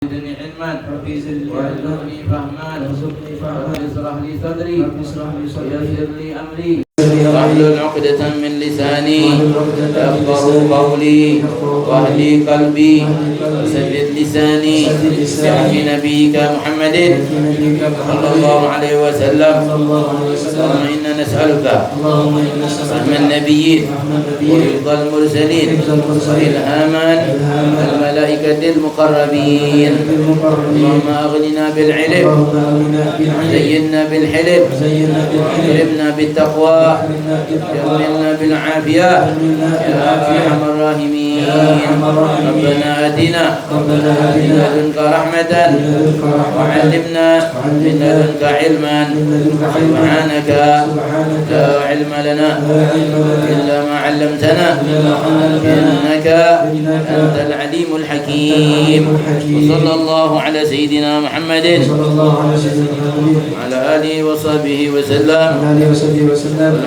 زدني علما وارزقني فهما رب اشرح لي صدري ويسر لي امري واحلل عقدة من لساني يفقهوا قولي واهدي قلبي وسدد لساني بحق نبيك محمد صلى الله عليه وسلم. اللهم إنا نسألك فهم النبيين ورضا المرسلين وإلهاما الملائكة المقربين. اللهم أغننا بالعلم زينا بالحلم أكرمنا بالتقوى جملنا بالعافية يا أرحم الراحمين. ربنا آتنا من لدنك رحمة وعلمنا من لدنك علما سبحانك لا علم لنا إلا ما علمتنا إنك أنت العليم الحكيم. وصلى الله على سيدنا محمد وعلى آله وصحبه وسلم.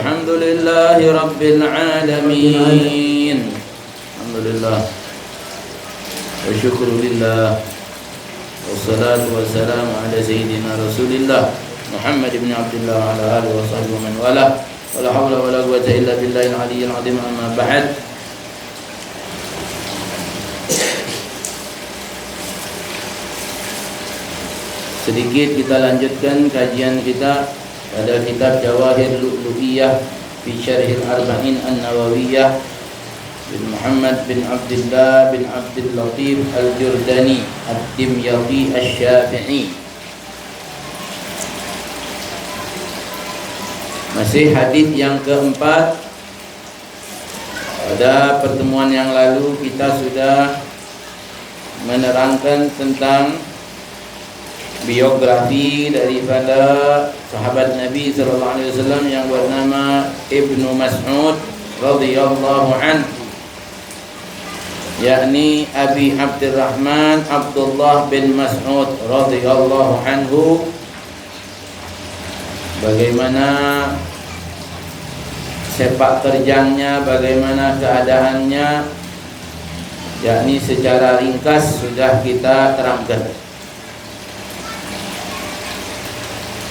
الحمد لله رب العالمين. الحمد لله والشكر لله والصلاة والسلام على سيدنا رسول الله محمد بن عبد الله وعلى آله وصحبه ومن والاه. ولا حول ولا قوة إلا بالله العلي العظيم. أما بعد, sedikit kita lanjutkan kajian kita pada kitab Jawahir Lu'lu'iyah fi Syarhil Arba'in An-Nawawiyah bin Muhammad bin Abdullah bin Abdul Latif Al-Jurdani Ad-Dimyati Asy-Syafi'i. Masih hadis yang keempat. Pada pertemuan yang lalu kita sudah menerangkan tentang biografi daripada sahabat Nabi sallallahu alaihi wasallam yang bernama Ibnu Mas'ud radhiyallahu anhu, yakni Abi Abdurrahman Abdullah bin Mas'ud radhiyallahu anhu. Bagaimana sepak terjangnya, bagaimana keadaannya, yakni secara ringkas sudah kita terangkan.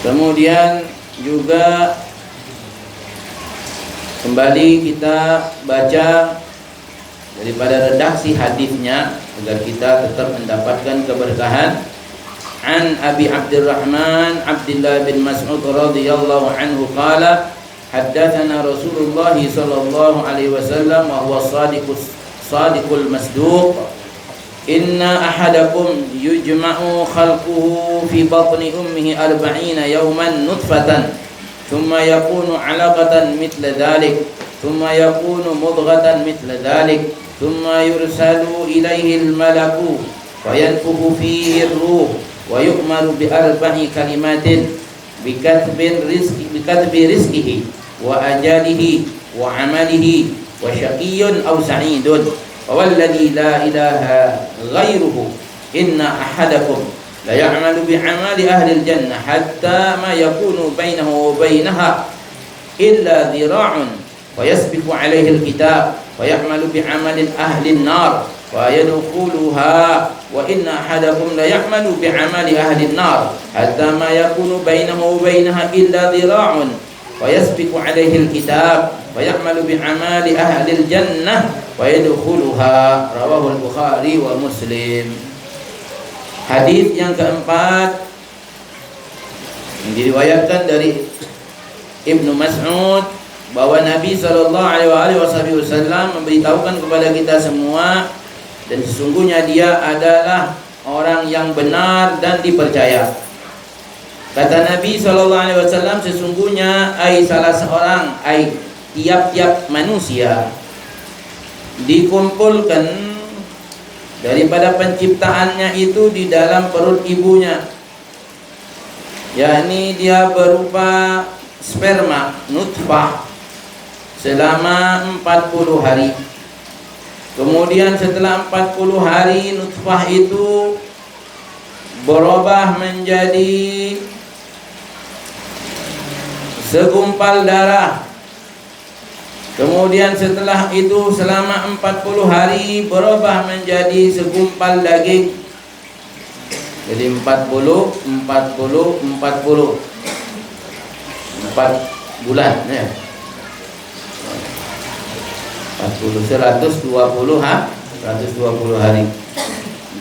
Kemudian juga kembali kita baca daripada redaksi hadisnya agar kita tetap mendapatkan keberkahan. An Abi Abdurrahman Abdullah bin Mas'ud radhiyallahu anhu qala haddatsana Rasulullah sallallahu alaihi wasallam wa huwa sadiqul masduq inna ahadakum yujma'u khalquhu fi batni ummihi 40 yawman nutfatan thumma yakunu 'alaqatan mithla dhalik thumma yakunu mudghatan mithla dhalik thumma yursalu ilayhi al-malaku fayanfukhu fihi ar-ruh wa yu'maru bi arba'i kalimatin bikatbi rizqihi wa ajalihi wa 'amalihi wa syaqiyyun aw sa'idun. Walladzi la ilaha ghairuhu inna ahadakum la ya'malu bi'amali ahli al-jannah hatta ma yakunu bainahu wa bainaha illa dhira'un wa yasbiqu 'alayhi al-kitab wa ya'malu bi'amali ahli an-nar wa yadkhuluha wa inna ahadakum la ya'malu bi'amali ahli an-nar hatta ma yakunu bainahu wa bainaha illa dhira'un wa yasbiqu 'alayhi al-kitab wa ya'malu bi'amali ahli al-jannah wa yadkhuluha. Rawahu al-Bukhari wa Muslim. Hadis yang keempat yang diriwayatkan dari Ibnu Mas'ud bahwa Nabi sallallahu alaihi wasallam memberitahukan kepada kita semua, dan sesungguhnya dia adalah orang yang benar dan dipercaya. Kata Nabi sallallahu alaihi wasallam, sesungguhnya salah seorang tiap-tiap manusia dikumpulkan daripada penciptaannya itu di dalam perut ibunya, yakni dia berupa sperma nutfah selama 40 hari. Kemudian setelah 40 hari nutfah itu berubah menjadi segumpal darah. Kemudian setelah itu selama 40 hari berubah menjadi segumpal daging. Jadi 40, 40, 40. 4 bulan ya. 40 120 hari.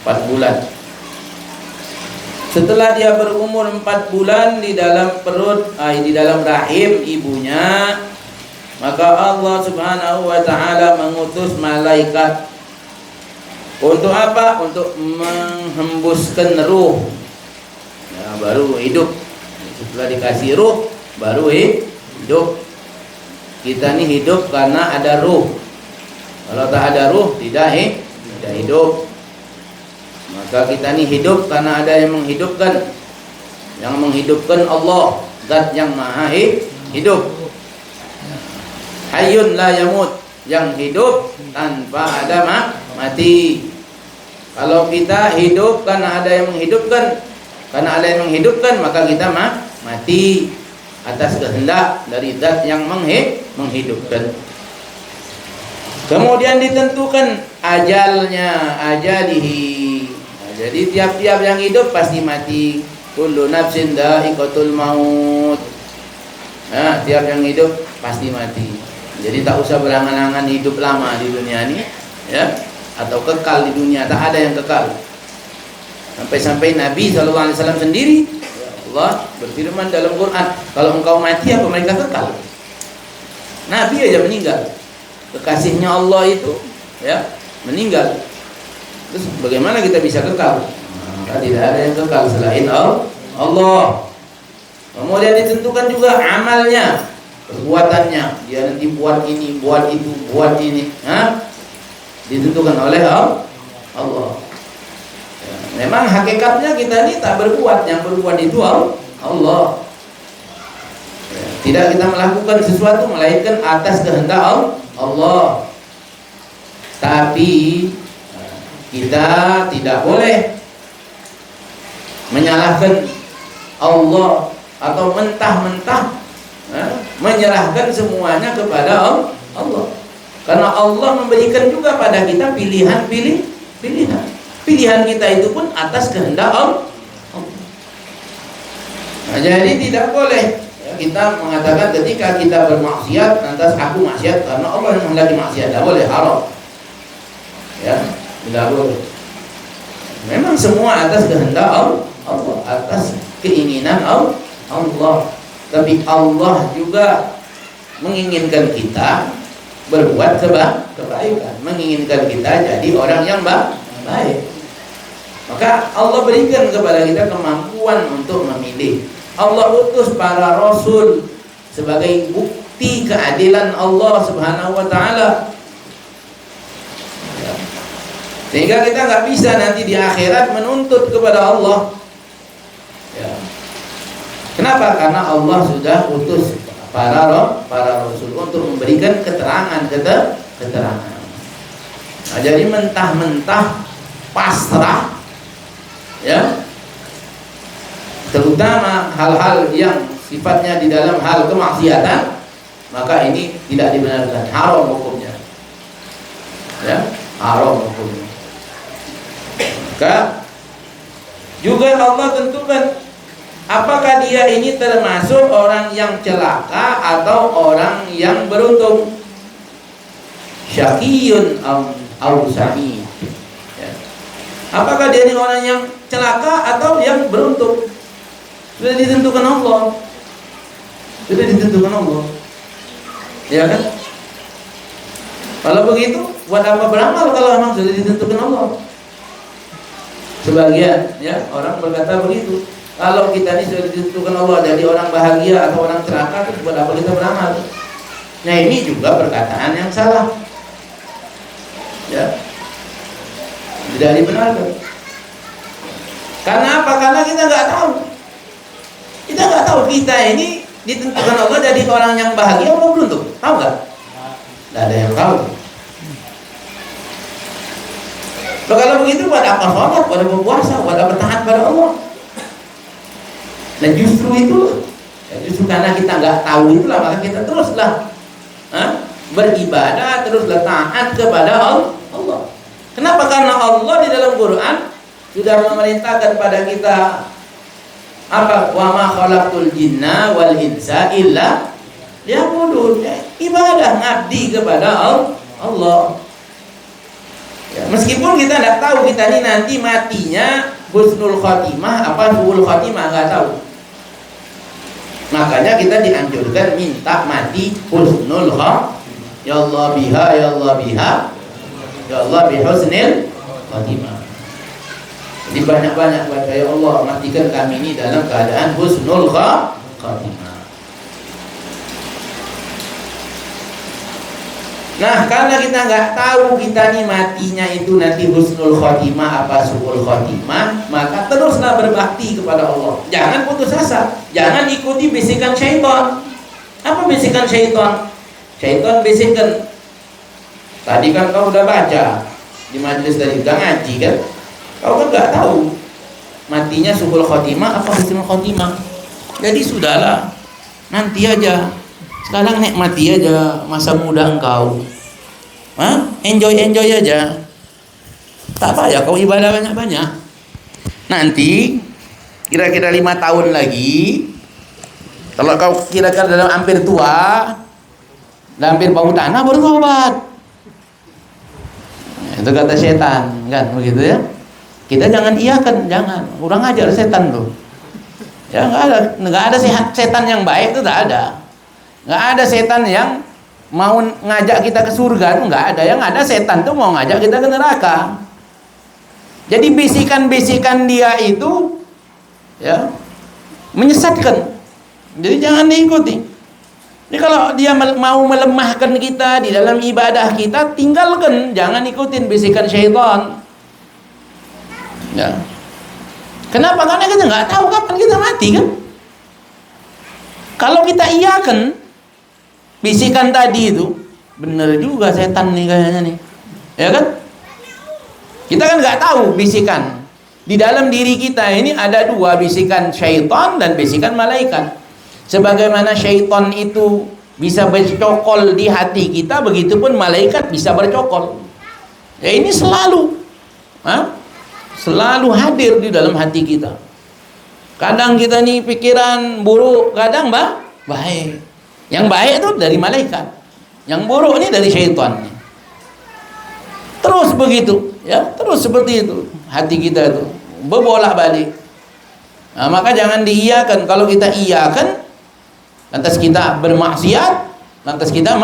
4 bulan. Setelah dia berumur 4 bulan di dalam perut, di dalam rahim ibunya, maka Allah Subhanahu wa taala mengutus malaikat untuk apa? Untuk menghembuskan ruh. Ya, baru hidup. Setelah dikasih ruh, baru hidup. Kita ini hidup karena ada ruh. Kalau tak ada ruh, tidak hidup. Maka kita ini hidup karena ada yang menghidupkan. Yang menghidupkan Allah, Zat yang maha hidup. Hayyun la yamut, yang hidup tanpa ada mati. Kalau kita hidup karena ada yang menghidupkan, maka kita mati atas kehendak dari Zat yang menghidupkan. Kemudian ditentukan ajalnya, ajalihi. Nah, jadi tiap-tiap yang hidup pasti mati. Kullu nafsin dha'iqatul maut. Nah, tiap yang hidup pasti mati. Jadi tak usah berangan-angan hidup lama di dunia ini, ya, atau kekal di dunia. Tak ada yang kekal. Sampai-sampai Nabi SAW sendiri, ya Allah berfirman dalam Quran, kalau engkau mati apa mereka kekal? Nabi aja meninggal. Kekasihnya Allah itu ya meninggal. Terus bagaimana kita bisa kekal? Maka tidak ada yang kekal selain Allah. Kemudian ditentukan juga amalnya, perbuatannya. Dia nanti buat ini, buat itu, buat ini. Ditentukan oleh Allah. Ya, memang hakikatnya kita ini tak berbuat, yang berbuat itu Allah. Ya, tidak kita melakukan sesuatu melainkan atas kehendak Allah. Tapi kita tidak boleh menyalahkan Allah atau mentah-mentah menyerahkan semuanya kepada Allah. Karena Allah memberikan juga pada kita pilihan. Pilihan kita itu pun atas kehendak Allah. Nah, jadi tidak boleh kita mengatakan ketika kita bermaksiat, lantas aku maksiat karena Allah yang menghendaki maksiat. Tidak boleh, haram. Ya, tidak boleh. Memang semua atas kehendak Allah, atas keinginan Allah. Tapi Allah juga menginginkan kita berbuat kebaikan, menginginkan kita jadi orang yang baik. Maka Allah berikan kepada kita kemampuan untuk memilih. Allah utus para rasul sebagai bukti keadilan Allah Subhanahu wa taala. Sehingga kita nggak bisa nanti di akhirat menuntut kepada Allah. Ya. Kenapa? Karena Allah sudah utus para rasul untuk memberikan keterangan. Nah, jadi mentah-mentah pasrah, ya, terutama hal-hal yang sifatnya di dalam hal kemaksiatan, maka ini tidak dibenarkan, haram hukumnya, ya, haram hukumnya. Maka juga Allah tentukan apakah dia ini termasuk orang yang celaka atau orang yang beruntung, syaqiyun au sa'id. Ya. Apakah dia ini orang yang celaka atau yang beruntung? Sudah ditentukan Allah. Ya kan? Kalau begitu, buat apa beramal kalau memang sudah ditentukan Allah? Sebagian ya orang berkata begitu. Kalau kita ini sudah ditentukan Allah jadi orang bahagia atau orang celaka, terus buat apa kita beramal? Nah, ini juga perkataan yang salah. Ya. Tidak dibenarkan. Karena apa? Karena kita nggak tahu. Kita nggak tahu kita ini ditentukan Allah jadi orang yang bahagia atau beruntung. Tahu nggak? Tidak ada yang tahu. Kalau begitu buat apa sholat, buat apa puasa, buat apa taat pada Allah? Dan justru itu, justru karena kita nggak tahu itulah maka kita teruslah beribadah, teruslah taat kepada Allah. Kenapa? Karena Allah di dalam Quran sudah memerintahkan pada kita apa? Wa ma khalaqtul jinna wal insa illa liya'budun. Ibadah ngabdi kepada Allah. Ya, meskipun kita tidak tahu kita ini nanti matinya husnul khotimah apa suul khotimah, nggak tahu. Makanya kita dianjurkan minta mati husnul khotimah. Ya Allah biha, ya Allah biha, ya Allah bihusnil khotimah. Jadi banyak-banyak baca ya Allah matikan kami ini dalam keadaan husnul khotimah. Nah, karena kita nggak tahu kita nih matinya itu nanti husnul khotimah apa suul khotimah, maka teruslah berbakti kepada Allah. Jangan putus asa, jangan ikuti bisikan syaitan. Apa bisikan syaitan? Syaitan bisikan. Tadi kan kau udah baca di majelis tadi, udah ngaji kan? Kau kan nggak tahu matinya suul khotimah apa husnul khotimah. Jadi sudahlah, nanti aja. Sekarang nikmati aja masa muda engkau. Enjoy aja. Tak payah kau ibadah banyak-banyak. Nanti kira-kira 5 tahun lagi, kalau kau kira-kira dalam hampir tua, dalam hampir bau tanah, baru tobat. Itu kata setan, kan begitu ya. Kita jangan iyakan, jangan. Kurang ajar setan tuh. Ya nggak ada setan yang baik itu, tak ada. Nggak ada setan yang mau ngajak kita ke surga, itu nggak ada. Yang ada setan tuh mau ngajak kita ke neraka. Jadi bisikan-bisikan dia itu ya menyesatkan. Jadi jangan diikuti. Jadi kalau dia mau melemahkan kita di dalam ibadah kita, tinggalkan, jangan ikutin bisikan syaitan. Ya. Kenapa? Karena kita nggak tahu kapan kita mati kan. Kalau kita iyakan bisikan tadi itu, bener juga setan nih kayaknya nih, ya kan? Kita kan nggak tahu bisikan di dalam diri kita ini ada 2, bisikan syaitan dan bisikan malaikat. Sebagaimana syaitan itu bisa bercokol di hati kita, begitupun malaikat bisa bercokol. Ya ini selalu hadir di dalam hati kita. Kadang kita nih pikiran buruk, kadang baik. Yang baik itu dari malaikat, yang buruk ini dari syaitan. Terus begitu, ya, terus seperti itu hati kita itu berbolak-balik. Nah, maka jangan diiyakan. Kalau kita iyakan, lantas kita bermaksiat, lantas kita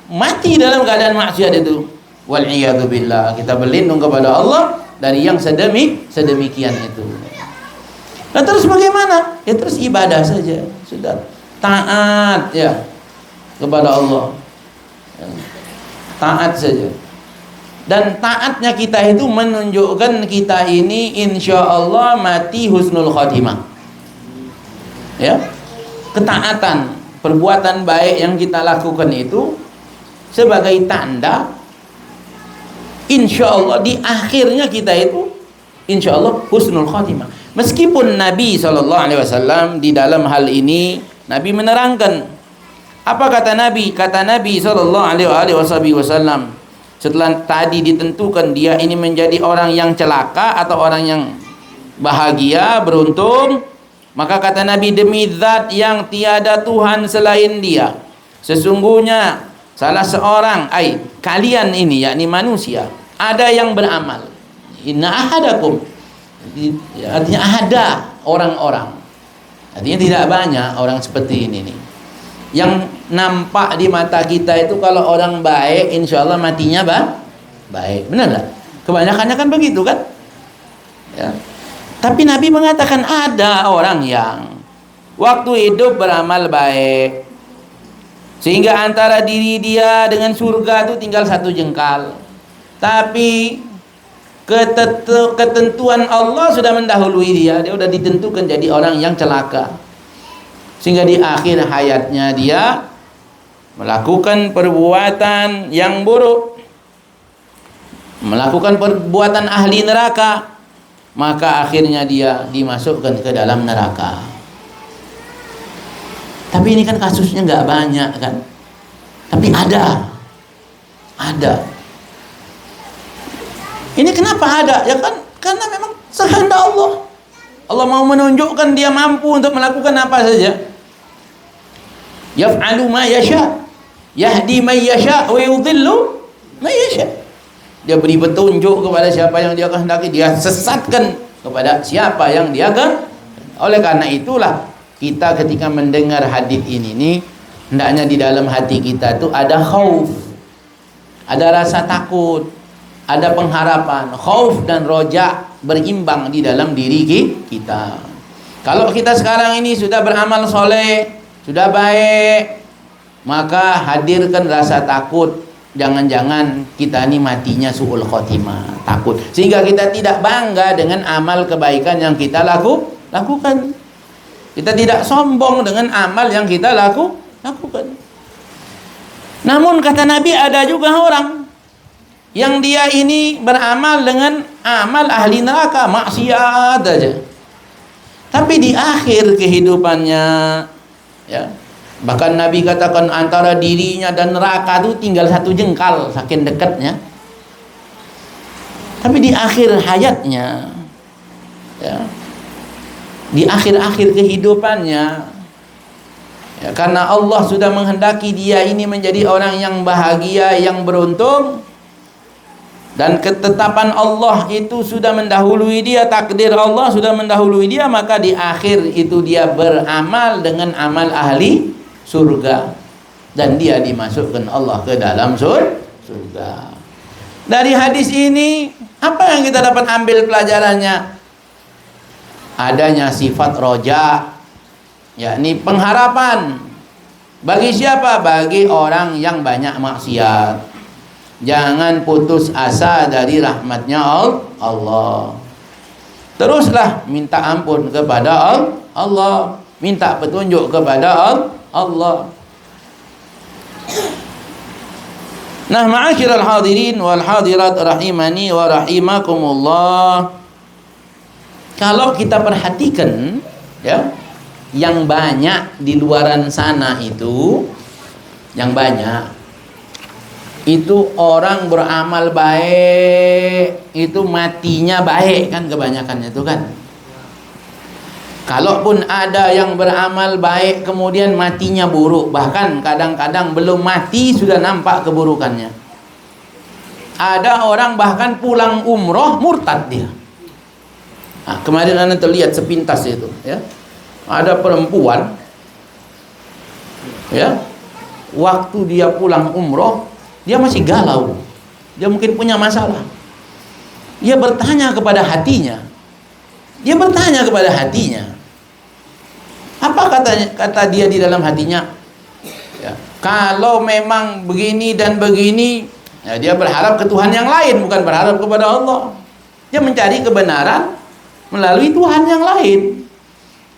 mati dalam keadaan maksiat itu. Wal-iyadu billah. Kita berlindung kepada Allah dari yang sedemikian itu. Nah, terus bagaimana? Ya terus ibadah saja, sudah taat ya kepada Allah, ya, taat saja. Dan taatnya kita itu menunjukkan kita ini insya Allah mati husnul khotimah. Ya, ketaatan, perbuatan baik yang kita lakukan itu sebagai tanda insya Allah di akhirnya kita itu insya Allah husnul khotimah. Meskipun Nabi SAW di dalam hal ini Nabi menerangkan. Apa kata Nabi? Kata Nabi SAW, setelah tadi ditentukan dia ini menjadi orang yang celaka atau orang yang bahagia, beruntung, maka kata Nabi, demi zat yang tiada Tuhan selain dia, sesungguhnya salah seorang, kalian ini, yakni manusia, ada yang beramal. Inna ahadakum, artinya ada orang-orang, artinya tidak banyak orang seperti ini nih. Yang nampak di mata kita itu kalau orang baik, insya Allah matinya baik, benar lah. Kebanyakannya kan begitu kan? Ya. Tapi Nabi mengatakan ada orang yang waktu hidup beramal baik, sehingga antara diri dia dengan surga itu tinggal 1 jengkal. Tapi ketentuan Allah sudah mendahului dia sudah ditentukan jadi orang yang celaka. Sehingga di akhir hayatnya dia melakukan perbuatan yang buruk, melakukan perbuatan ahli neraka, maka akhirnya dia dimasukkan ke dalam neraka. Tapi ini kan kasusnya nggak banyak kan, tapi ada. Ini kenapa ada? Ya kan karena memang Sekehendak Allah. Allah mau menunjukkan dia mampu untuk melakukan apa saja. Yaf'alu ma yasha, yahdi man yasha wa yudhillu man yasha. Dia beri petunjuk kepada siapa yang dia kehendaki, dia sesatkan kepada siapa yang dia kehendaki. Oleh karena itulah kita ketika mendengar hadis ini nih, hendaknya di dalam hati kita tuh ada khauf, ada rasa takut, ada pengharapan. Khauf dan roja berimbang di dalam diri kita. Kalau kita sekarang ini sudah beramal soleh, sudah baik, maka hadirkan rasa takut. Jangan-jangan kita ini matinya su'ul khotimah, takut. Sehingga kita tidak bangga dengan amal kebaikan yang kita lakukan. Kita tidak sombong dengan amal yang kita lakukan. Namun kata Nabi, ada juga orang yang dia ini beramal dengan amal ahli neraka, maksiat aja. Tapi di akhir kehidupannya, ya, bahkan Nabi katakan antara dirinya dan neraka itu tinggal 1 jengkal, saking dekatnya. Tapi di akhir hayatnya, ya, di akhir-akhir kehidupannya, ya, karena Allah sudah menghendaki dia ini menjadi orang yang bahagia, yang beruntung, dan ketetapan Allah itu sudah mendahului dia, takdir Allah sudah mendahului dia, maka di akhir itu dia beramal dengan amal ahli surga, dan dia dimasukkan Allah ke dalam surga. Dari hadis ini apa yang kita dapat ambil pelajarannya? Adanya sifat roja, yakni pengharapan. Bagi siapa? Bagi orang yang banyak maksiat. Jangan putus asa dari rahmatnya Allah. Teruslah minta ampun kepada Allah, minta petunjuk kepada Allah. Nah, ma'asyiral hadirin wal hadirat rahimani wa rahimakumullah. Kalau kita perhatikan, ya, yang banyak di luaran sana itu, yang banyak itu orang beramal baik, itu matinya baik kan, kebanyakan itu kan. Kalaupun ada yang beramal baik kemudian matinya buruk, bahkan kadang-kadang belum mati sudah nampak keburukannya. Ada orang bahkan pulang umroh murtad dia. Nah, kemarin anda terlihat sepintas itu, ya, ada perempuan, ya, waktu dia pulang umroh dia masih galau, dia mungkin punya masalah. Dia bertanya kepada hatinya, apa kata dia di dalam hatinya, ya, kalau memang begini dan begini, ya, dia berharap ke Tuhan yang lain, bukan berharap kepada Allah. Dia mencari kebenaran melalui Tuhan yang lain.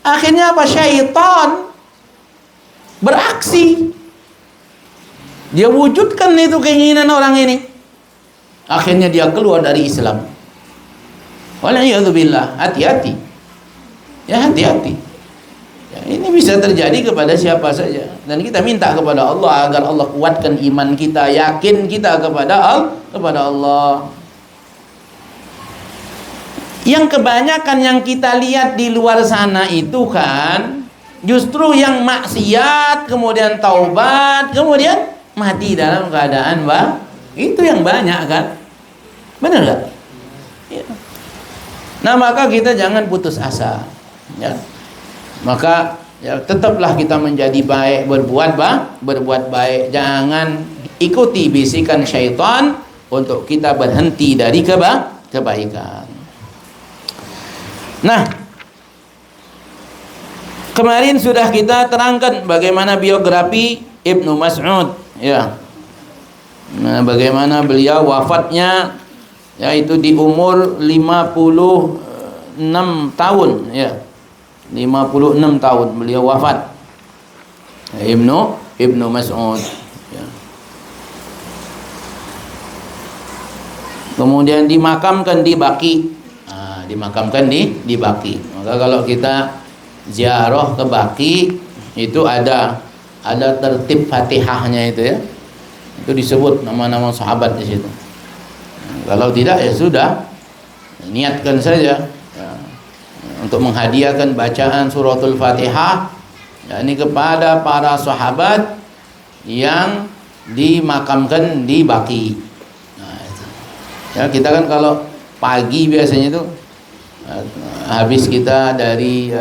Akhirnya apa? Syaitan beraksi. Dia wujudkan itu keinginan orang ini. Akhirnya dia keluar dari Islam. Waliyadzubillah. Hati-hati. Ya, hati-hati. Ya, ini bisa terjadi kepada siapa saja. Dan kita minta kepada Allah agar Allah kuatkan iman kita, yakin kita kepada Allah. Yang kebanyakan yang kita lihat di luar sana itu kan justru yang maksiat, kemudian taubat, kemudian mati dalam keadaan itu yang banyak kan, benar nggak? Ya. Nah, maka kita jangan putus asa, ya. Maka ya, tetaplah kita menjadi baik, berbuat baik. Jangan ikuti bisikan syaitan untuk kita berhenti dari kebaikan. Nah, kemarin sudah kita terangkan bagaimana biografi Ibnu Mas'ud. Ya, nah, bagaimana beliau wafatnya, yaitu di umur 56 tahun, ya, 56 tahun beliau wafat, Ibnu Mas'ud, ya. Kemudian dimakamkan di Baqi, di Baqi. Maka kalau kita ziarah ke Baqi itu ada tertib Fatihahnya itu, ya. Itu disebut nama-nama sahabat di situ. Kalau tidak ya sudah, niatkan saja untuk menghadiahkan bacaan suratul Fatihah, yakni kepada para sahabat yang dimakamkan di Baqi. Nah, itu. Ya, kita kan kalau pagi biasanya itu habis kita dari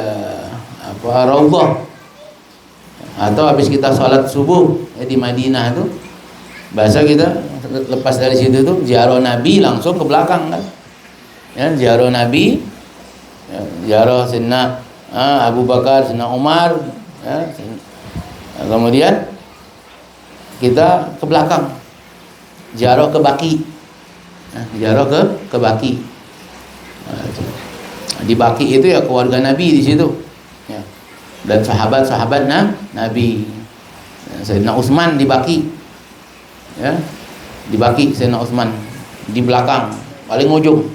Raudhah atau habis kita sholat subuh di Madinah itu, bahasa kita lepas dari situ tuh ziarah Nabi langsung ke belakang kan, ya, ziarah Nabi, ya, ziarah Sayyidina Abu Bakar, Sayyidina Umar, ya, kemudian kita ke belakang ziarah ke Baqi, ya, ziarah ke Baqi. Di Baqi itu ya keluarga Nabi di situ, ya, dan sahabat-sahabat Nabi. Sayyidina Utsman di Baqi, ya, di Baqi Sayyidina Utsman di belakang paling ujung.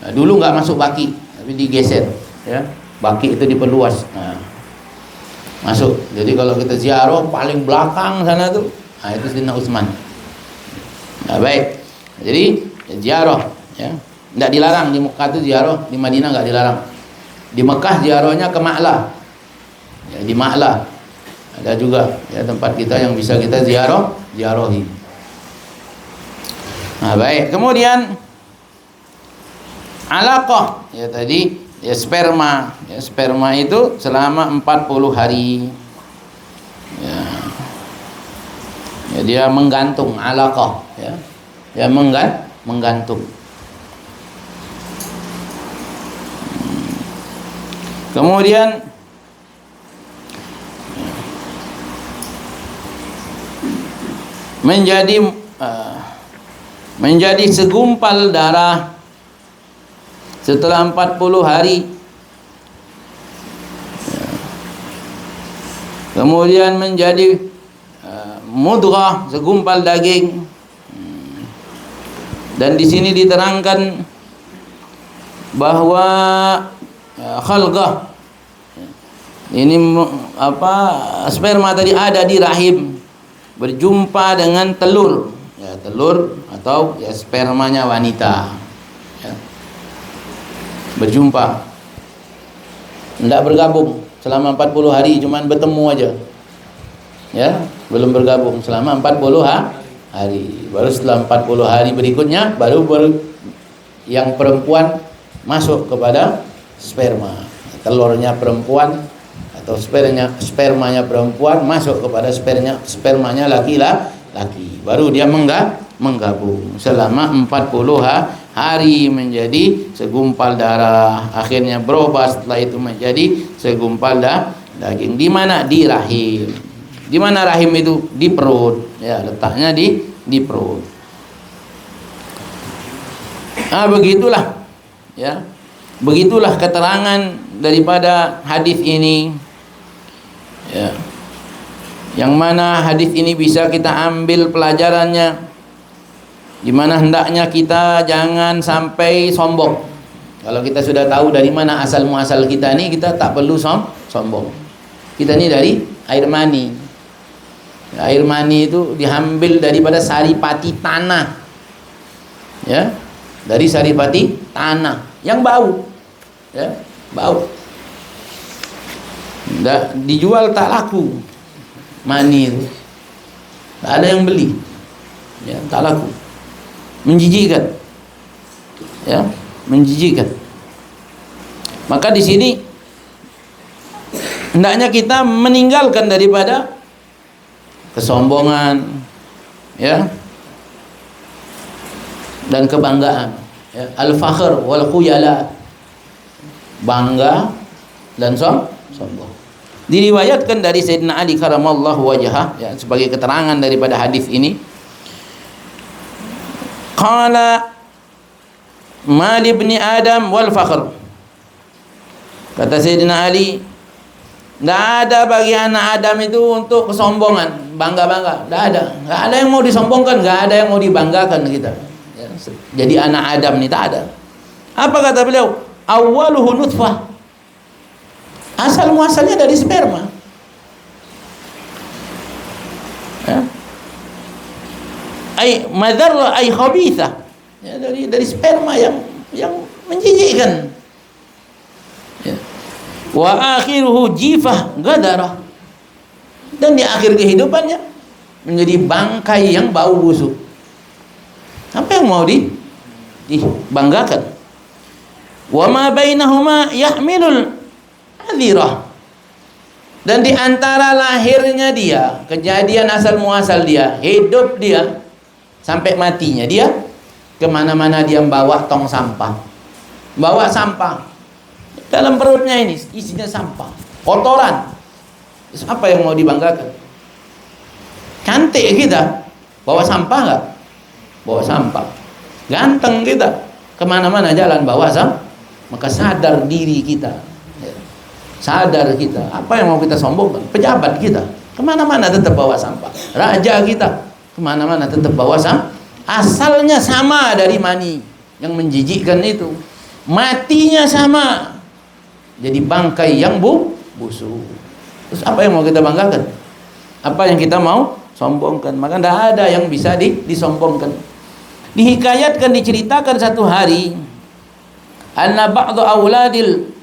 Nah, dulu nggak masuk Baqi tapi digeser, ya, Baqi itu diperluas. Nah, masuk. Jadi kalau kita ziarah paling belakang sana tuh, nah itu Sayyidina Utsman. Nah, baik. Jadi ziarah, ya, tidak dilarang di Mekah itu ziarah, di Madinah nggak dilarang. Di Mekah ziarahnya ke Ma'la, ya, di Ma'la ada juga, ya, tempat kita yang bisa kita ziarahi. Nah, baik. Kemudian alaqah, ya tadi, ya, sperma. Ya, sperma itu selama 40 hari. Ya. Ya, dia menggantung, alaqah, ya. Dia menggantung. Kemudian menjadi segumpal darah setelah 40 hari. Kemudian menjadi mudghah, segumpal daging. Dan di sini diterangkan bahwa khalqah, ini sperma tadi ada di rahim, berjumpa dengan telur, ya, telur atau, ya, spermanya wanita, ya, berjumpa, tidak bergabung selama 40 hari, cuman bertemu aja, ya, belum bergabung selama 40 hari. Baru setelah 40 hari berikutnya baru yang perempuan masuk kepada sperma, telurnya perempuan atau spermanya perempuan masuk kepada spermanya laki-laki, baru dia menggabung selama 40 hari menjadi segumpal darah, akhirnya berubah setelah itu menjadi segumpal daging. Di mana? Di rahim. Di mana rahim itu? Di perut, ya, letaknya di perut. Nah, begitulah, ya, begitulah keterangan daripada hadis ini, ya, yang mana hadis ini bisa kita ambil pelajarannya, di mana hendaknya kita jangan sampai sombong. Kalau kita sudah tahu dari mana asal muasal kita ini, kita tak perlu sombong. Kita ini dari air mani. Air mani itu diambil daripada saripati tanah, ya, dari saripati tanah yang bau, ya, bau. Dijual tak laku mani itu, tak ada yang beli, ya, tak laku, menjijikkan, ya, menjijikkan. Maka di sini hendaknya kita meninggalkan daripada kesombongan, ya, dan kebanggaan, ya, al-fakhr wal khuyala, bangga dan sombong. Diriwayatkan dari Sayyidina Ali karamallahu wajhah, ya, sebagai keterangan daripada hadis ini, qala mal ibni adam wal fakhr, kata Sayyidina Ali, tidak ada bagi anak Adam itu untuk kesombongan, bangga-bangga, tidak ada. Tidak ada yang mau disombongkan, tidak ada yang mau dibanggakan kita, ya, jadi anak Adam ini tak ada. Apa kata beliau? Awwaluhu nutfah, asal muasalnya dari sperma, ya. Ay madarra ay khabitha, ya, dari sperma yang menjijikkan, ya. Wa akhiruhu jifah gadarah. Dan di akhir kehidupannya menjadi bangkai yang bau busuk. Apa yang mau dibanggakan? Wa ma bainahuma yahmilul adhirah. Dan di antara lahirnya dia, kejadian asal muasal dia, hidup dia, sampai matinya dia, kemana-mana dia membawa tong sampah, bawa sampah. Dalam perutnya ini isinya sampah, kotoran. Apa yang mau dibanggakan? Cantik kita, bawa sampah nggak? Bawa sampah. Ganteng kita, kemana-mana jalan bawa sampah. Maka sadar diri kita, sadar kita. Apa yang mau kita sombongkan? Pejabat kita, kemana-mana tetap bawa sampah. Raja kita, kemana-mana tetap bawa sampah. Asalnya sama dari mani yang menjijikkan itu, matinya sama, jadi bangkai yang busuk. Terus apa yang mau kita banggakan? Apa yang kita mau sombongkan? Maka tidak ada yang bisa disombongkan. Dihikayatkan, diceritakan satu hari, anna ba'du awladil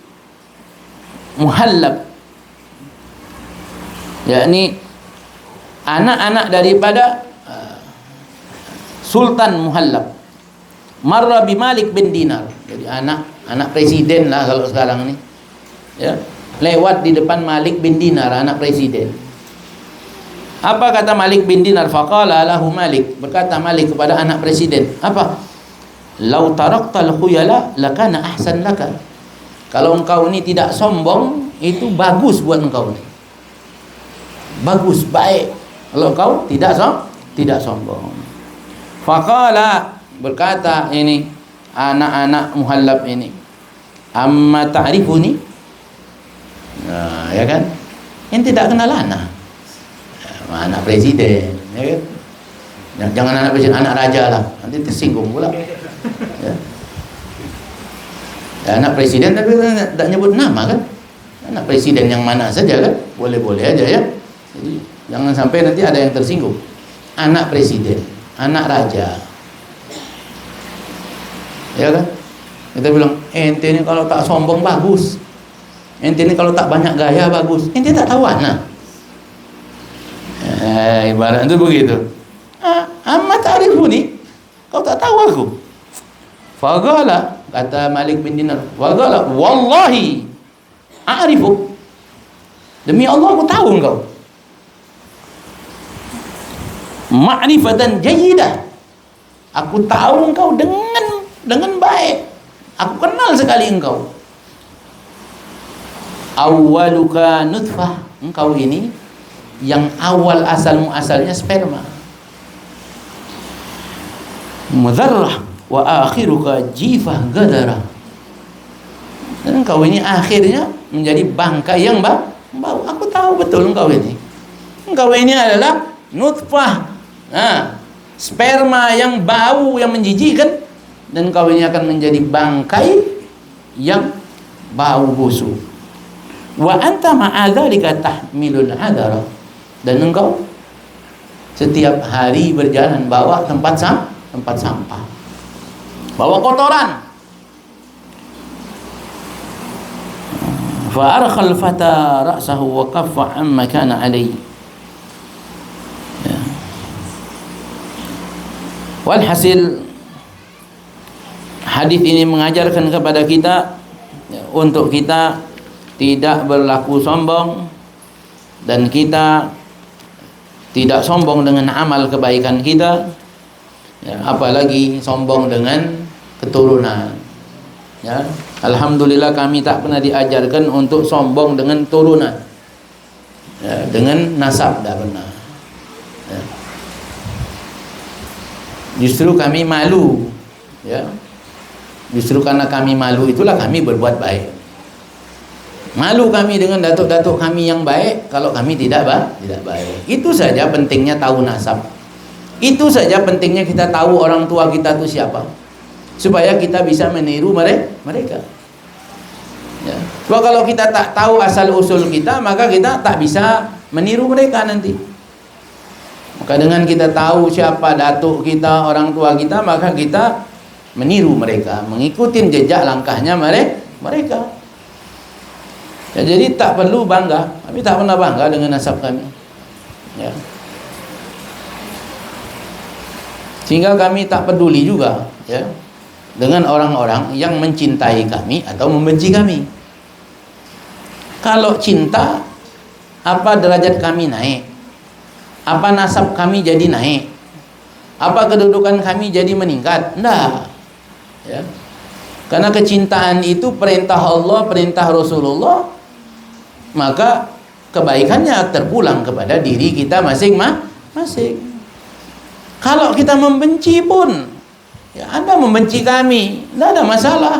muhallab, yakni anak-anak daripada Sultan Muhallab, marra bi Malik bin Dinar. Jadi anak presiden lah kalau sekarang ini, ya, lewat di depan Malik bin Dinar, anak presiden. Apa kata Malik bin Dinar? Faqala lahu Malik, berkata Malik kepada anak presiden, apa? Lau taraktal khuyala lakana ahsan laka. Kalau engkau ini tidak sombong, itu bagus buat engkau ini. Bagus, baik. Kalau engkau tidak sombong. Faqala, berkata ini anak-anak Muhallab ini, amma ta'rifuni? Nah, ya kan? Yang tidak kenal anak presiden, ya kan? Jangan anak presiden, anak raja lah, nanti tersinggung pula. Ya. Anak presiden tapi tidak nyebut nama kan? Anak presiden yang mana saja kan? Boleh-boleh aja ya. Jadi jangan sampai nanti ada yang tersinggung. Anak presiden, anak raja, ya kan? Kita bilang, ente ini kalau tak sombong bagus, ente ini kalau tak banyak gaya bagus, ente tak tahu anak. Ibarat itu begitu. Amat ta'rifuni, kau tak tahu aku. Faqala, kata Malik bin Dinar, faqala wallahi a'rifuk, demi Allah aku tahu engkau. Ma'rifatan jayyidah, aku tahu engkau dengan baik, aku kenal sekali engkau. Awwaluka nutfah, engkau ini yang awal asal muasalnya sperma. Mudzarrah wa akhiruka jifah gadarah, dan engkau ini akhirnya menjadi bangkai yang bau. Aku tahu betul engkau ini adalah nutfah, sperma yang bau, yang menjijikkan, dan engkau ini akan menjadi bangkai yang bau busuk. Wa anta ma'adzalika tahmilul adara, dan engkau setiap hari berjalan bawa tempat sampah, bawa kotoran. Fa arkhal fata ra'sahu wa kaffa amma kana alayhi. Walhasil, hadis ini mengajarkan kepada kita untuk kita tidak berlaku sombong, dan kita tidak sombong dengan amal kebaikan kita, ya, apalagi sombong dengan keturunan. Ya, alhamdulillah kami tak pernah diajarkan untuk sombong dengan turunan, ya, dengan nasab tak pernah. Ya. Justru kami malu, ya. Justru karena kami malu itulah kami berbuat baik. Malu kami dengan datuk-datuk kami yang baik kalau kami tidak baik. Itu saja pentingnya tahu nasab. Itu saja pentingnya kita tahu orang tua kita itu siapa, supaya kita bisa meniru mereka. Ya. Sebab kalau kita tak tahu asal usul kita, maka kita tak bisa meniru mereka nanti. Maka dengan kita tahu siapa datuk kita, orang tua kita, maka kita meniru mereka, mengikuti jejak langkahnya mereka. Ya, jadi tak perlu bangga. Kami tak pernah bangga dengan nasab kami. Ya. Sehingga kami tak peduli juga, ya, dengan orang-orang yang mencintai kami atau membenci kami. Kalau cinta, apa derajat kami naik? Apa nasab kami jadi naik? Apa kedudukan kami jadi meningkat? Enggak. Ya. Karena kecintaan itu perintah Allah, perintah Rasulullah, maka kebaikannya terpulang kepada diri kita masing-masing. Kalau kita membenci pun, ya Anda membenci kami, tidak ada masalah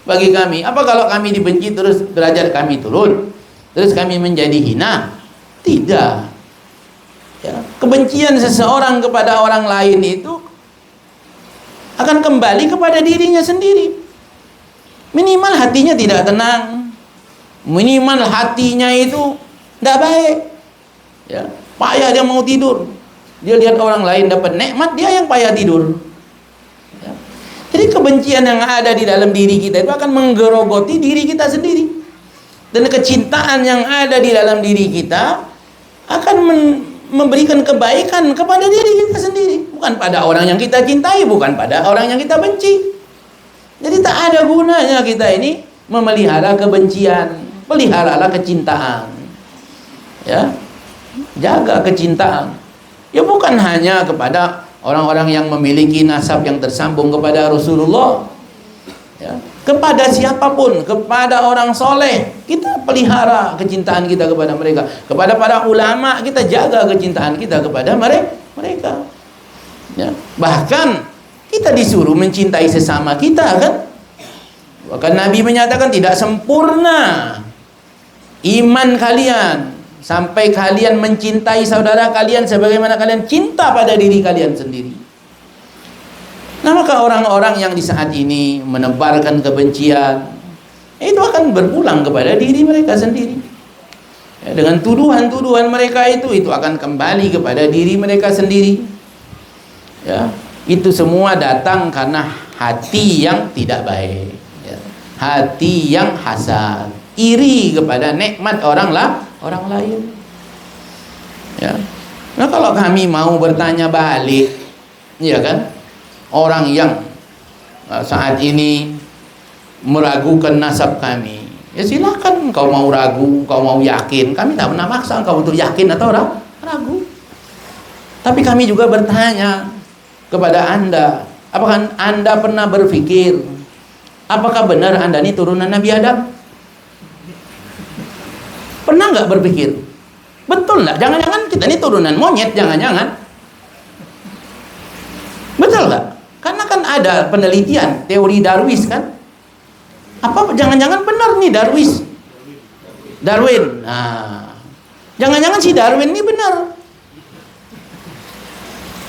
bagi kami. Apa kalau kami dibenci terus derajat kami turun, terus kami menjadi hina? Tidak. Ya, kebencian seseorang kepada orang lain itu akan kembali kepada dirinya sendiri. Minimal hatinya tidak tenang, minimal hatinya itu tidak baik. Ya, payah dia mau tidur. Dia lihat orang lain dapat nikmat, dia yang payah tidur. Ya. Jadi kebencian yang ada di dalam diri kita itu akan menggerogoti diri kita sendiri. Dan kecintaan yang ada di dalam diri kita akan memberikan kebaikan kepada diri kita sendiri. Bukan pada orang yang kita cintai, bukan pada orang yang kita benci. Jadi tak ada gunanya kita ini memelihara kebencian. Peliharalah kecintaan. Ya. Jaga kecintaan. Ya bukan hanya kepada orang-orang yang memiliki nasab yang tersambung kepada Rasulullah, ya, kepada siapapun, kepada orang soleh kita pelihara kecintaan kita kepada mereka, kepada para ulama kita jaga kecintaan kita kepada mereka. Ya. Bahkan kita disuruh mencintai sesama kita, kan? Bahkan Nabi menyatakan tidak sempurna iman kalian sampai kalian mencintai saudara kalian sebagaimana kalian cinta pada diri kalian sendiri. Nah, maka orang-orang yang di saat ini menebarkan kebencian itu akan berpulang kepada diri mereka sendiri. Ya, dengan tuduhan-tuduhan mereka itu akan kembali kepada diri mereka sendiri. Ya, itu semua datang karena hati yang tidak baik. Ya, hati yang hasad, iri kepada nikmat orang lain. Ya. Nah, kalau kami mau bertanya balik, ya kan, orang yang saat ini meragukan nasab kami, ya silakan kau mau ragu, kau mau yakin. Kami tak pernah maksa kau untuk yakin atau ragu. Tapi kami juga bertanya kepada Anda, apakah Anda pernah berpikir apakah benar Anda ini turunan Nabi Adam? Pernah nggak berpikir? Betul nggak? Jangan-jangan kita ini turunan monyet, jangan-jangan. Betul nggak? Karena kan ada penelitian, teori Darwis kan? Apa jangan-jangan benar nih Darwin? Nah, jangan-jangan si Darwin ini benar.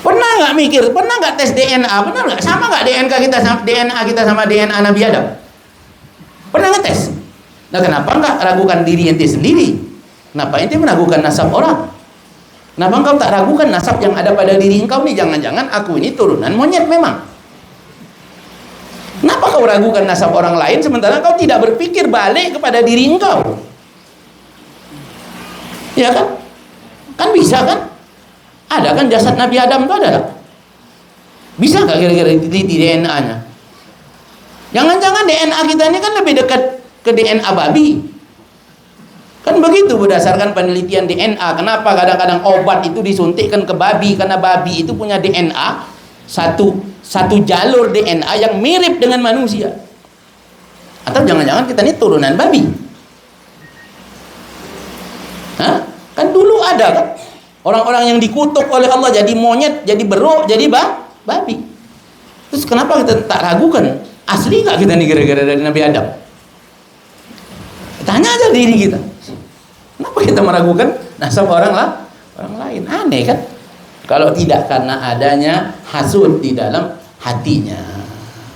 Pernah nggak mikir? Pernah nggak tes DNA? Benar nggak? Sama nggak DNA kita sama DNA Nabi Adam? Pernah ngetes? Nah, kenapa enggak ragukan diri ente sendiri? Kenapa ente meragukan nasab orang? Kenapa engkau tak ragukan nasab yang ada pada diri engkau nih? Jangan-jangan aku ini turunan monyet memang. Kenapa kau ragukan nasab orang lain sementara kau tidak berpikir balik kepada diri engkau? Ya kan? Kan bisa kan? Ada kan jasad Nabi Adam itu ada? Bisa nggak kira-kira di DNA-nya? Jangan-jangan DNA kita ini kan lebih dekat ke DNA babi. Kan begitu berdasarkan penelitian DNA. Kenapa kadang-kadang obat itu disuntikkan ke babi? Karena babi itu punya DNA satu jalur DNA yang mirip dengan manusia. Atau jangan-jangan kita ini turunan babi? Hah? Kan dulu ada kan orang-orang yang dikutuk oleh Allah jadi monyet, jadi beruk, jadi babi. Terus kenapa kita tak ragukan? Asli nggak kita nih gara-gara dari Nabi Adam? Tanya aja diri kita. Kenapa kita meragukan nasab orang lain? Aneh kan? Kalau tidak karena adanya hasud di dalam hatinya.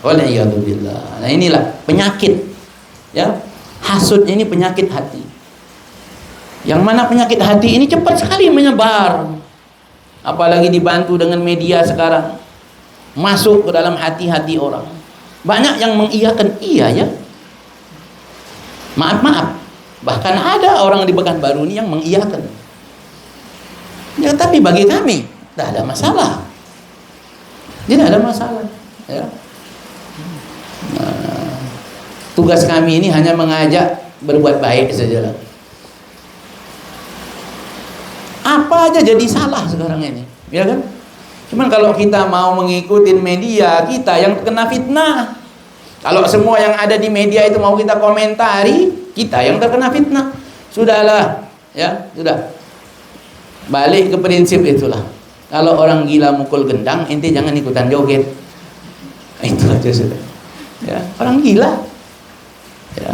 Waliyadzubillah. Nah, inilah penyakit. Ya. Hasud ini penyakit hati. Yang mana penyakit hati ini cepat sekali menyebar. Apalagi dibantu dengan media sekarang. Masuk ke dalam hati-hati orang. Banyak yang mengiyakan iya ya. Maaf. Bahkan ada orang di Pekanbaru ini yang mengiyakan. Ya, tapi bagi kami tidak ada masalah. Tidak ada masalah. Ya. Nah, tugas kami ini hanya mengajak berbuat baik saja. Apa aja jadi salah sekarang ini, ya kan? Cuman kalau kita mau mengikuti media, kita yang terkena fitnah. Kalau semua yang ada di media itu mau kita komentari, kita yang terkena fitnah. Sudahlah, ya, sudah. Balik ke prinsip itulah. Kalau orang gila mukul gendang, ente jangan ikutan joget. Itu aja sudah. Ya, orang gila. Ya.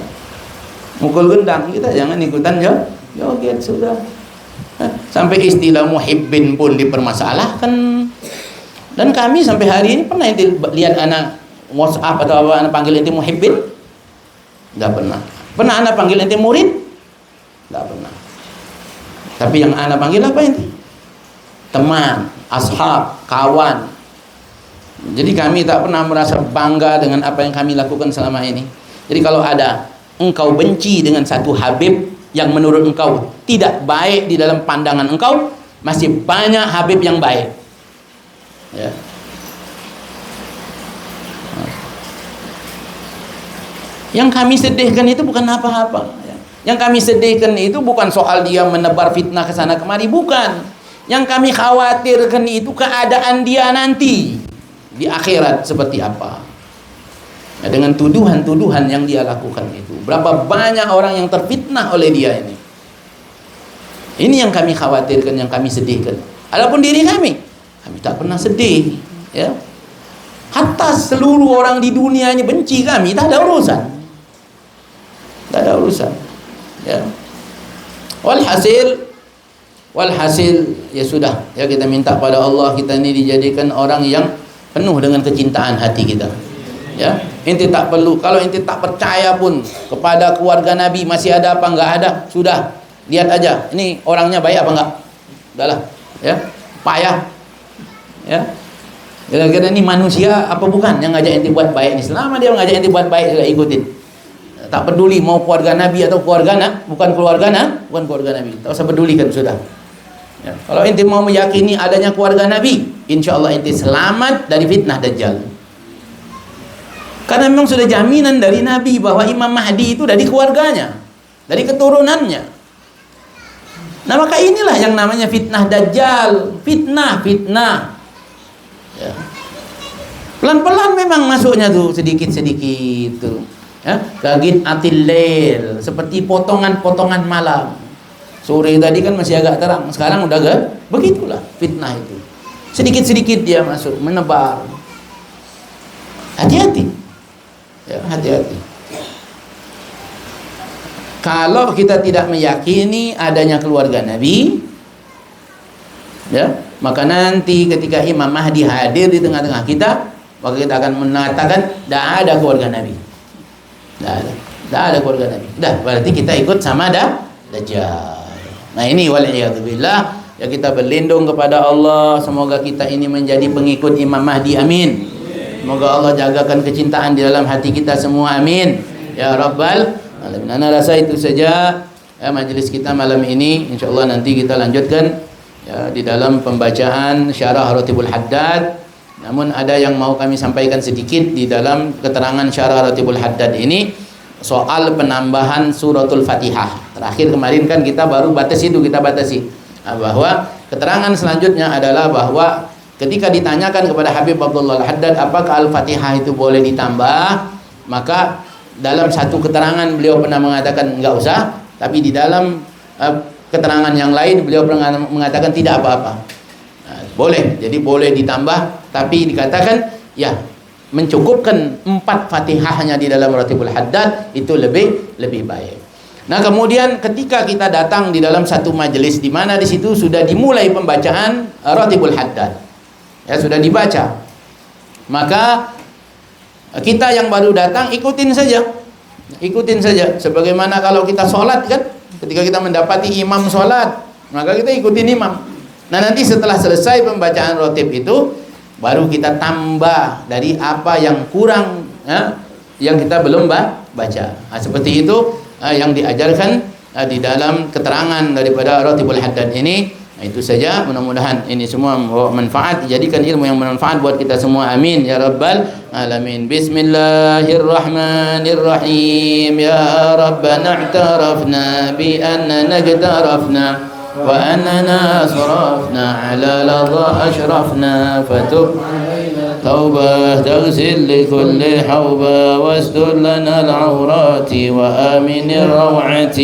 Mukul gendang, kita jangan ikutan joget sudah. Sampai istilah muhibbin pun dipermasalahkan. Dan kami sampai hari ini pernah lihat anak WhatsApp atau apa anak panggil ente muhibbin? Enggak pernah. Pernah anak panggil ente murid? Enggak pernah. Tapi yang anak panggil apa ente? Teman, ashab, kawan. Jadi kami tak pernah merasa bangga dengan apa yang kami lakukan selama ini. Jadi kalau ada engkau benci dengan satu habib yang menurut engkau tidak baik di dalam pandangan engkau, masih banyak habib yang baik. Ya. Yang kami sedihkan itu bukan apa-apa. Yang kami sedihkan itu bukan soal dia menebar fitnah ke sana kemari, bukan. Yang kami khawatirkan itu keadaan dia nanti di akhirat seperti apa. Nah, dengan tuduhan-tuduhan yang dia lakukan itu, berapa banyak orang yang terfitnah oleh dia ini. Ini yang kami khawatirkan, yang kami sedihkan. Adapun diri kami tak pernah sedih, ya. Hatta seluruh orang di dunia ini benci kami, tak ada urusan. Tak ada urusan. Ya. Walhasil ya sudah, ya kita minta pada Allah kita ini dijadikan orang yang penuh dengan kecintaan hati kita. Ya, ente tak perlu, kalau ente tak percaya pun kepada keluarga Nabi masih ada apa enggak ada, sudah lihat aja ini orangnya baik apa enggak. Udahlah, ya. Payah. Ya. Kira-kira ini manusia apa bukan yang ngajak ente buat baik ini. Selama dia ngajak ente buat baik, sudah ikutin. Tak peduli mau keluarga Nabi atau bukan keluarga Nabi. Tak usah pedulikan sudah. Ya. Kalau ente mau meyakini adanya keluarga Nabi, insyaallah ente selamat dari fitnah Dajjal. Karena memang sudah jaminan dari Nabi bahwa Imam Mahdi itu dari keluarganya, dari keturunannya. Nah maka inilah yang namanya fitnah Dajjal. Fitnah. Ya. Pelan-pelan memang masuknya tuh, sedikit-sedikit tuh. Ya, kagit atil lail, seperti potongan-potongan malam. Sore tadi kan masih agak terang, sekarang udah gak? Begitulah fitnah itu. Sedikit-sedikit dia masuk, menebar. Hati-hati. Ya, hati-hati. Kalau kita tidak meyakini adanya keluarga Nabi, ya, maka nanti ketika Imam Mahdi hadir di tengah-tengah kita, maka kita akan mengatakan tidak ada keluarga Nabi. Tidak ada keluarga Nabi. Dah, berarti kita ikut sama Dajjal. Nah ini wal'iyadzubillah, ya kita berlindung kepada Allah. Semoga kita ini menjadi pengikut Imam Mahdi, amin. Semoga Allah jagakan kecintaan di dalam hati kita semua, amin. Ya Rabbal Alamin. Ana rasa itu saja ya, majelis kita malam ini. InsyaAllah nanti kita lanjutkan ya, di dalam pembacaan syarah Ratibul Haddad. Namun ada yang mau kami sampaikan sedikit di dalam keterangan syarah Ratibul Haddad ini soal penambahan suratul Fatihah. Terakhir kemarin kan kita baru batasi. Nah, bahwa keterangan selanjutnya adalah bahwa ketika ditanyakan kepada Habib Abdullah Al-Haddad apakah Al-Fatihah itu boleh ditambah, maka dalam satu keterangan beliau pernah mengatakan enggak usah, tapi di dalam keterangan yang lain beliau pernah mengatakan tidak apa-apa. Nah, boleh, jadi boleh ditambah, tapi dikatakan ya mencukupkan 4 Fatihahnya di dalam Ratibul Haddad itu lebih baik. Nah kemudian ketika kita datang di dalam satu majelis di mana di situ sudah dimulai pembacaan Ratibul Haddad, ya sudah dibaca, maka kita yang baru datang ikutin saja. Sebagaimana kalau kita sholat kan, ketika kita mendapati imam sholat, maka kita ikutin imam. Nah nanti setelah selesai pembacaan ratib itu, baru kita tambah dari apa yang kurang, ya, yang kita belum baca. Nah, seperti itu yang diajarkan di dalam keterangan daripada Ratibul Haddad ini. Itu saja, mudah-mudahan ini semua membawa manfaat, dijadikan ilmu yang bermanfaat buat kita semua. Amin ya rabbal alamin. Bismillahirrahmanirrahim. Ya rabbana i'tarafna bi annana igtarafna wa annana asrafna ala ladha ashrafna fatub توبة تغسل لكل حوبة واستر لنا العورات وآمن الروعة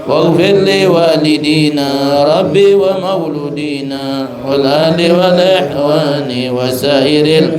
واغفر لوالدينا ربي ومولودينا والآل والإحوان وسائر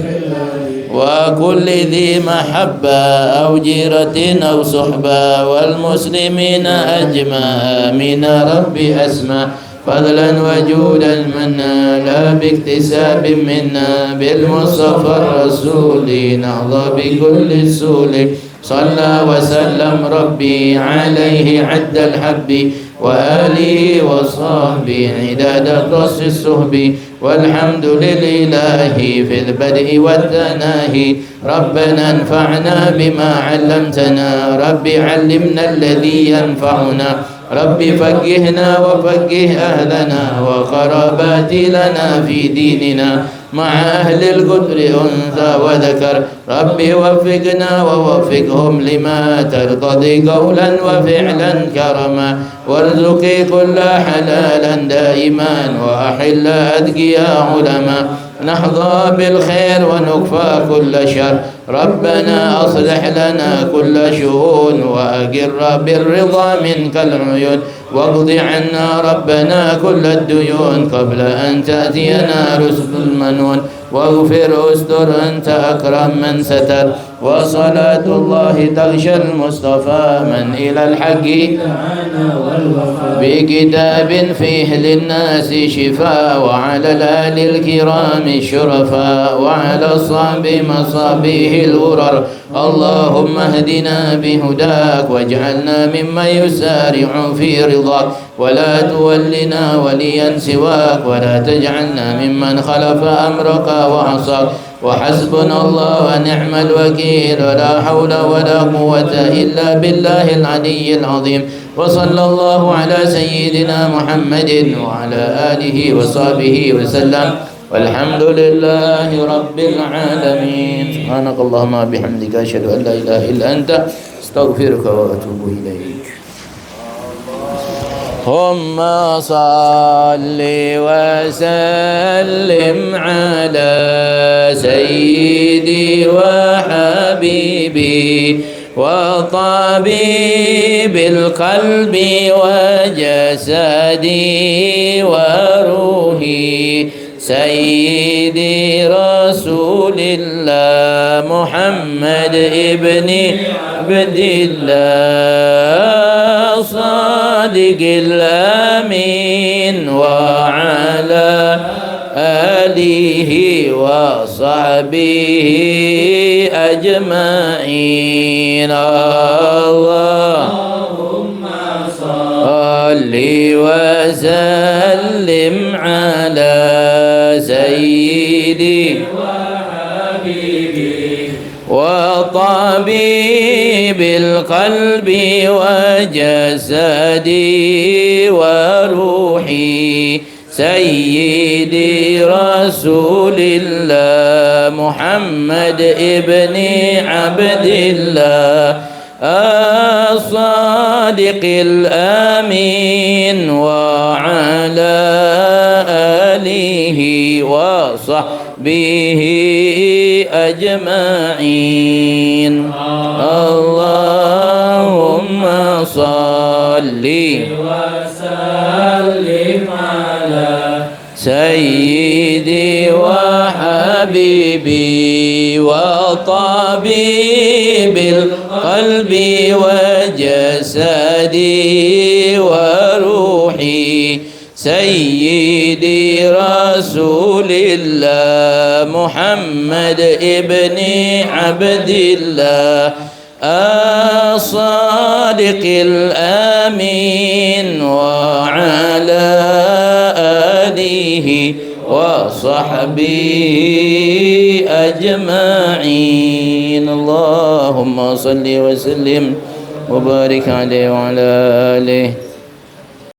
وكل ذي محبة أو جيرة أو صحبة والمسلمين أجمع من ربي أسمع فضلا وجودا منا لا باكتساب منا بالمصطفى الرسول نهضى بكل السول صلى وسلم ربي عليه عد الحب وآله وصحبه عداد الرص الصهب والحمد لله في البدء والتناهي ربنا انفعنا بما علمتنا رب علمنا الذي ينفعنا رب فقهنا وفقه أهلنا وقرابات لنا في ديننا مع أهل القدر أنثى وذكر رب وفقنا ووفقهم لما ترتضي قولا وفعلا كرما وارزقي كل حلالا دائما وأحل أذكياء علما نحظى بالخير ونكفى كل شر ربنا أصلح لنا كل شؤون وأقر بالرضا منك العيون واقض عنا ربنا كل الديون قبل أن تأتينا رسل المنون واغفر استر أنت أكرم من ستر وصلاة الله تغشى المصطفى من إلى الحق بكتاب فيه للناس شفاء وعلى الآل الكرام الشرفاء وعلى الصعب مصابيه الغرر اللهم اهدنا بهداك واجعلنا ممن يسارع في رضاك ولا تولنا وليا سواك ولا تجعلنا ممن خلف أمرك وعصاك وحسبنا الله ونعم الوكيل ولا حول ولا قوة إلا بالله العلي العظيم وصلى الله على سيدنا محمد وعلى آله وصحبه وسلم والحمد لله رب العالمين سبحانك اللهم وبحمدك أشهد أن لا إله إلا أنت استغفرك وأتوب إليك اللهم صل وسلم على سيدي وحبيبي وطبيب القلب وجسدي وروحي سيدي رسول الله محمد ابن عبد الله صادق الأمين وعلى آله وصحبه أجمعين اللهم صل وسلم على سيدي وحبيبي وطبيب القلب وجسدي وروحي سيدي رسول الله محمد ابن عبد الله الصادق الأمين وعلى آله وصحبه أجمعين اللهم صل وسلم على سيدي وحبيبي وطبيب القلب وجسدي وروحي سيدي رسول الله محمد ابن عبد الله الصادق الأمين وعلى آله وصحبه أجمعين اللهم صل وسلم وبارك عليه وعلى آله